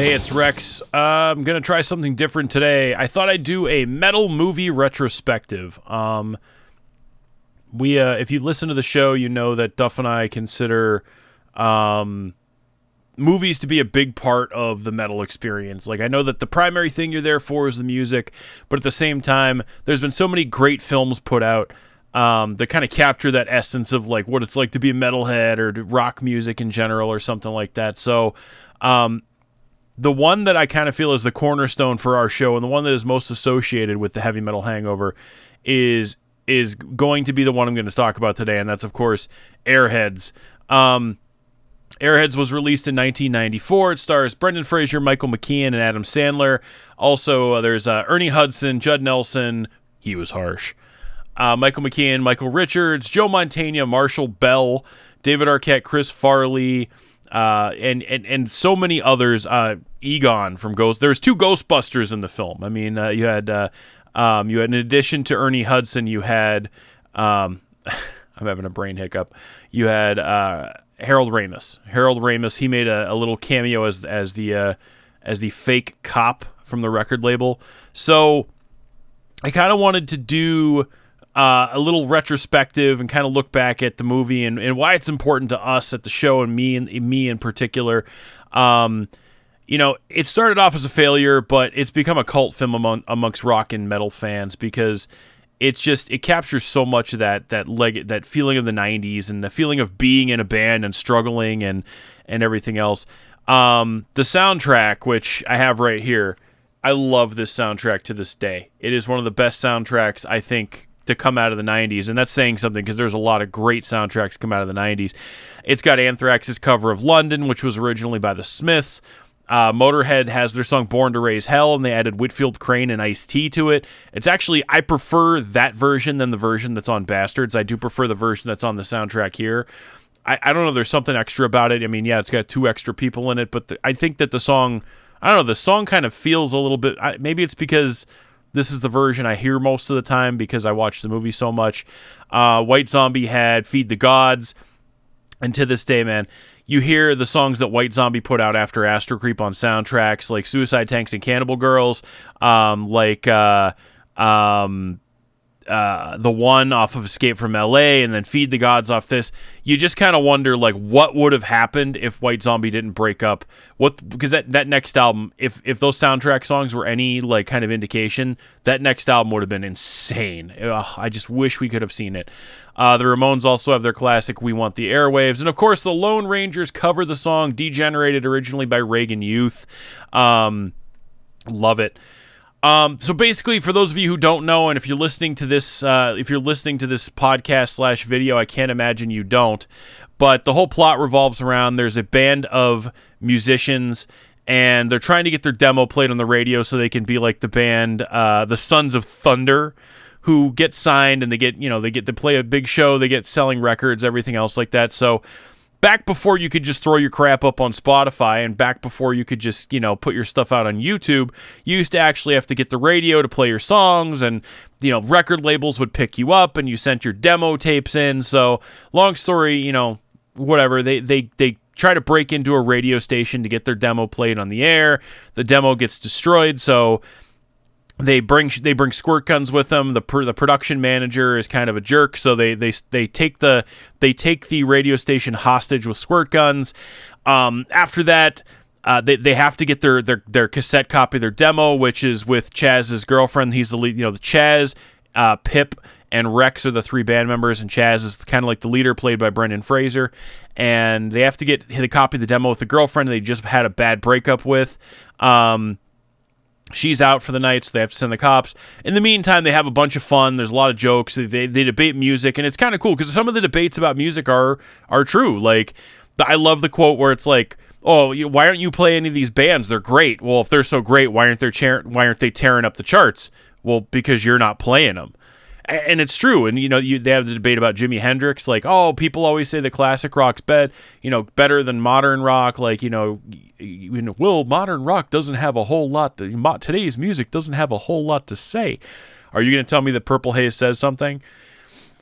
Hey, it's Rex. I'm going to try something different today. I thought I'd do a metal movie retrospective. If you listen to the show, you know that Duff and I consider movies to be a big part of the metal experience. Like, I know that the primary thing you're there for is the music, but at the same time, there's been so many great films put out that kind of capture that essence of like what it's like to be a metalhead or to rock music in general or something like that. So, the one that I kind of feel is the cornerstone for our show and the one that is most associated with the Heavy Metal Hangover is going to be the one I'm going to talk about today, and that's, of course, Airheads. Airheads was released in 1994. It stars Brendan Fraser, Michael McKean, and Adam Sandler. Also, there's Ernie Hudson, Judd Nelson. He was harsh. Michael McKean, Michael Richards, Joe Mantegna, Marshall Bell, David Arquette, Chris Farley, and so many others. Egon from Ghost. There's two Ghostbusters in the film. I mean, you had in addition to Ernie Hudson, you had I'm having a brain hiccup. You had Harold Ramis. Harold Ramis. He made a little cameo as the fake cop from the record label. So I kind of wanted to do a little retrospective and kind of look back at the movie and why it's important to us at the show and me in particular. It started off as a failure, but it's become a cult film amongst rock and metal fans because it captures so much of that feeling of the 90s and the feeling of being in a band and struggling and everything else. The soundtrack, which I have right here, I love this soundtrack to this day. It is one of the best soundtracks, I think, to come out of the 90s, and that's saying something because there's a lot of great soundtracks come out of the 90s. It's got Anthrax's cover of London, which was originally by the Smiths. Motorhead has their song Born to Raise Hell, and they added Whitfield Crane and Ice-T to it. It's actually, I prefer that version than the version that's on Bastards. I do prefer the version that's on the soundtrack here. I don't know, there's something extra about it. I mean, yeah, it's got two extra people in it, but I think that the song kind of feels a little bit, maybe it's because this is the version I hear most of the time because I watch the movie so much. White Zombie had Feed the Gods, and to this day, man, you hear the songs that White Zombie put out after Astro Creep on soundtracks, like Suicide Tanks and Cannibal Girls, the one off of Escape from LA, and then Feed the Gods off this. You just kind of wonder, like, what would have happened if White Zombie didn't break up? Because that next album, if those soundtrack songs were any like kind of indication, that next album would have been insane. I just wish we could have seen it. The Ramones also have their classic We Want the Airwaves, and of course the Lone Rangers cover the song Degenerated, originally by Reagan Youth. Love it. So basically, for those of you who don't know, and if you're listening to this podcast / video, I can't imagine you don't, but the whole plot revolves around there's a band of musicians, and they're trying to get their demo played on the radio so they can be like the band, the Sons of Thunder, who get signed and they get to play a big show, they get selling records, everything else like that. So back before you could just throw your crap up on Spotify and back before you could just, put your stuff out on YouTube, you used to actually have to get the radio to play your songs, and, record labels would pick you up and you sent your demo tapes in. So long story, whatever, they try to break into a radio station to get their demo played on the air. The demo gets destroyed, so they bring squirt guns with them. The production manager is kind of a jerk, so they take the radio station hostage with squirt guns. After that, they have to get their cassette copy of their demo, which is with Chaz's girlfriend. He's the lead. The Chaz, Pip, and Rex are the three band members, and Chaz is kind of like the leader, played by Brendan Fraser. And they have to get the copy of the demo with the girlfriend they just had a bad breakup with. She's out for the night, so they have to send the cops. In the meantime, they have a bunch of fun. There's a lot of jokes. They debate music, and it's kind of cool because some of the debates about music are true. Like, I love the quote where it's like, "Oh, why aren't you playing any of these bands? They're great." Well, if they're so great, why aren't they tearing up the charts? Well, because you're not playing them. And it's true. And, they have the debate about Jimi Hendrix. Like, oh, people always say the classic rock's better than modern rock. Like, modern rock doesn't have a whole lot. Today's music doesn't have a whole lot to say. Are you going to tell me that Purple Haze says something?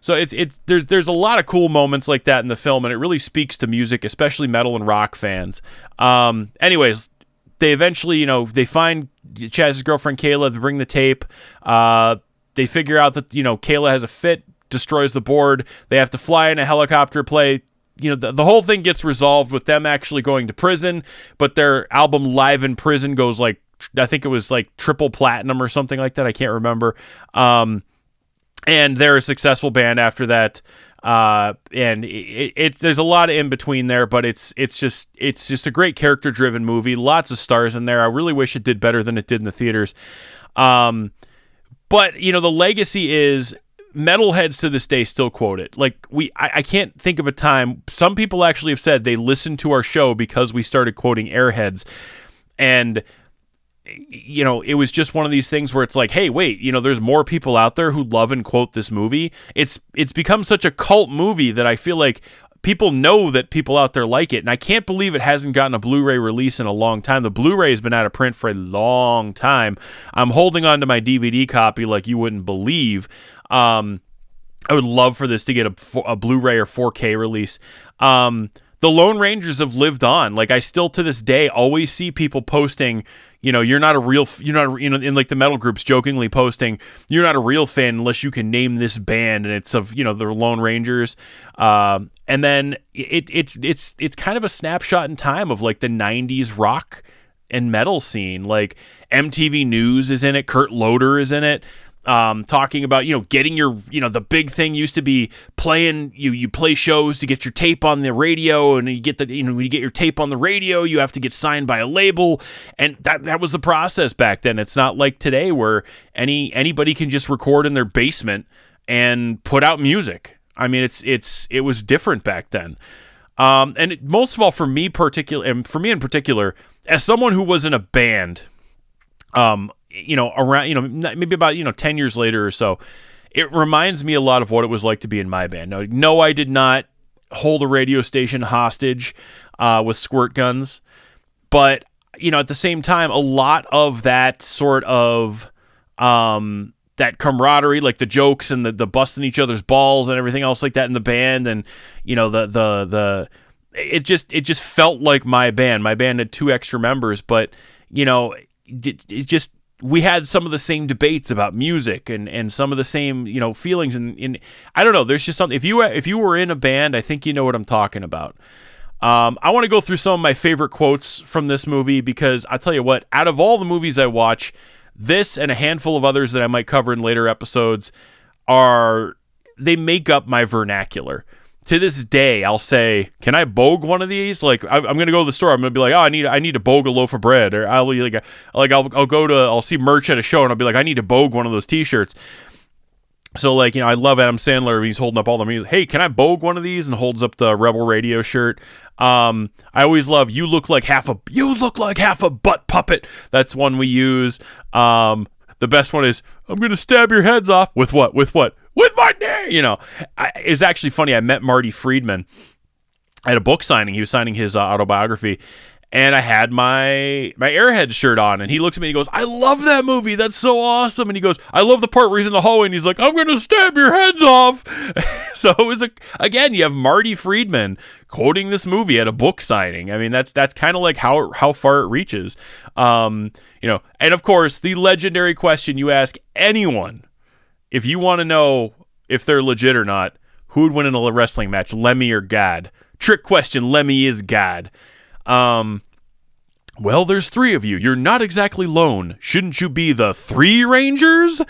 So there's a lot of cool moments like that in the film, and it really speaks to music, especially metal and rock fans. Anyways, they eventually, they find Chaz's girlfriend Kayla, they bring the tape. They figure out that, Kayla has a fit, destroys the board. They have to fly in a helicopter, play. The whole thing gets resolved with them actually going to prison, but their album Live in Prison goes like, I think it was like triple platinum or something like that. I can't remember. And they're a successful band after that. And there's a lot of in between there, but it's just a great character driven movie. Lots of stars in there. I really wish it did better than it did in the theaters. But the legacy is metalheads to this day still quote it. Like I can't think of a time. Some people actually have said they listened to our show because we started quoting Airheads, and it was just one of these things where it's like, hey, wait, there's more people out there who love and quote this movie. It's become such a cult movie that I feel like people know that people out there like it, and I can't believe it hasn't gotten a Blu-ray release in a long time. The Blu-ray has been out of print for a long time. I'm holding on to my DVD copy like you wouldn't believe. I would love for this to get a Blu-ray or 4K release. The Lone Rangers have lived on. Like, I still to this day always see people posting, in like the metal groups jokingly posting, you're not a real fan unless you can name this band, and it's of, the Lone Rangers. And then it's kind of a snapshot in time of like the 90s rock and metal scene. Like MTV News is in it, Kurt Loder is in it. Talking about, getting your, the big thing used to be playing, you play shows to get your tape on the radio, and you get when you get your tape on the radio, you have to get signed by a label. And that was the process back then. It's not like today where anybody can just record in their basement and put out music. I mean, it was different back then. Most of all for me in particular, as someone who was in a band, around, maybe about, 10 years later or so, it reminds me a lot of what it was like to be in my band. No, I did not hold a radio station hostage with squirt guns, but, at the same time, a lot of that sort of, that camaraderie, like the jokes and the busting each other's balls and everything else like that in the band. And, it just felt like my band. My band had 2 extra members, but, we had some of the same debates about music and some of the same, feelings. And I don't know, there's just something, if you were in a band, I think you know what I'm talking about. I want to go through some of my favorite quotes from this movie, because I tell you what, out of all the movies I watch, this and a handful of others that I might cover in later episodes they make up my vernacular. To this day, I'll say, "Can I bogue one of these?" Like, I'm gonna go to the store. I'm gonna be like, "Oh, I need to bogue a loaf of bread," or I'll see merch at a show and I'll be like, "I need to bogue one of those T-shirts." So, like, I love Adam Sandler. He's holding up all the music. Hey, can I bogue one of these? And holds up the Rebel Radio shirt. I always love, you look like half a butt puppet. That's one we use. The best one is, I'm gonna stab your heads off with what? With my knee. It's actually funny. I met Marty Friedman at a book signing. He was signing his autobiography, and I had my Airheads shirt on, and he looks at me and he goes, "I love that movie. That's so awesome." And he goes, "I love the part where he's in the hallway and he's like, I'm going to stab your heads off." So it was again, you have Marty Friedman quoting this movie at a book signing. I mean, that's kind of like how far it reaches. And of course, the legendary question you ask anyone, if you want to know if they're legit or not, who would win in a wrestling match, Lemmy or God? Trick question, Lemmy is God. Well, there's 3 of you. You're not exactly lone. Shouldn't you be the 3 Rangers?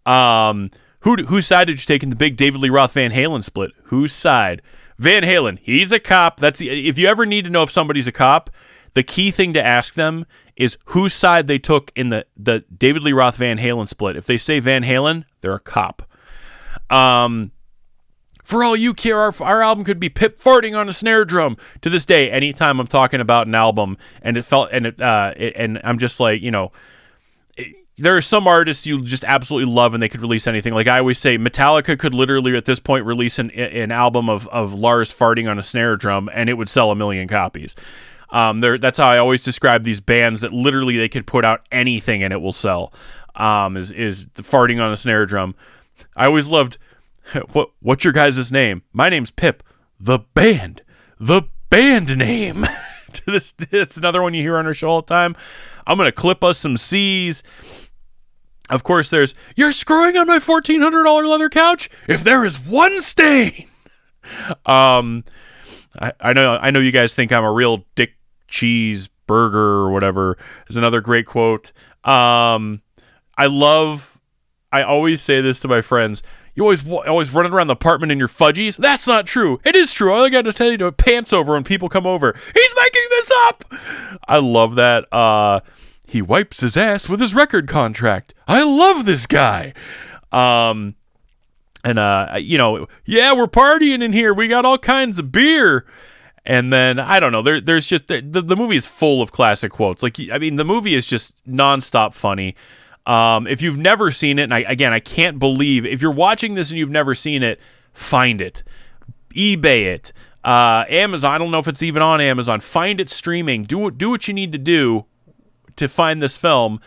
Whose side did you take in the big David Lee Roth Van Halen split? Whose side? Van Halen. He's a cop. If you ever need to know if somebody's a cop, the key thing to ask them is whose side they took in the David Lee Roth Van Halen split. If they say Van Halen, they're a cop. For all you care, our album could be Pip farting on a snare drum. To this day, anytime I'm talking about an album and and I'm just like, there are some artists you just absolutely love and they could release anything. Like I always say, Metallica could literally at this point release an album of Lars farting on a snare drum and it would sell 1 million copies. That's how I always describe these bands, that literally they could put out anything and it will sell. Is the farting on a snare drum. I always loved, what's your guys' name? My name's Pip. The band name. to this. It's another one you hear on our show all the time. I'm going to clip us some C's. Of course, there's, you're screwing on my $1,400 leather couch? If there is one stain. I know you guys think I'm a real dick cheese burger or whatever, is another great quote. I always say this to my friends. You always running around the apartment in your fudgies? That's not true. It is true. All I got to tell you to pants over when people come over. He's making this up. I love that. He wipes his ass with his record contract. I love this guy. Yeah, we're partying in here. We got all kinds of beer. And then, I don't know, there's just, the movie is full of classic quotes. Like, I mean, the movie is just nonstop funny. If you've never seen it, and I can't believe, if you're watching this and you've never seen it, find it. eBay it. Amazon, I don't know if it's even on Amazon. Find it streaming. Do what you need to do to find this film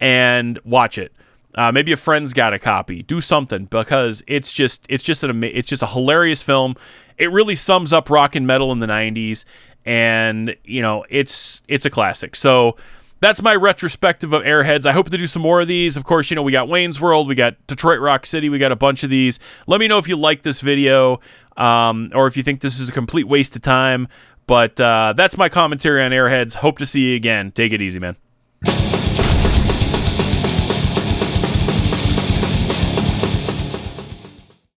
and watch it. Maybe a friend's got a copy. Do something, because it's just a hilarious film. It really sums up rock and metal in the 90s, and it's a classic. So that's my retrospective of Airheads. I hope to do some more of these. Of course, we got Wayne's World, we got Detroit Rock City, we got a bunch of these. Let me know if you like this video, or if you think this is a complete waste of time. But that's my commentary on Airheads. Hope to see you again. Take it easy, man.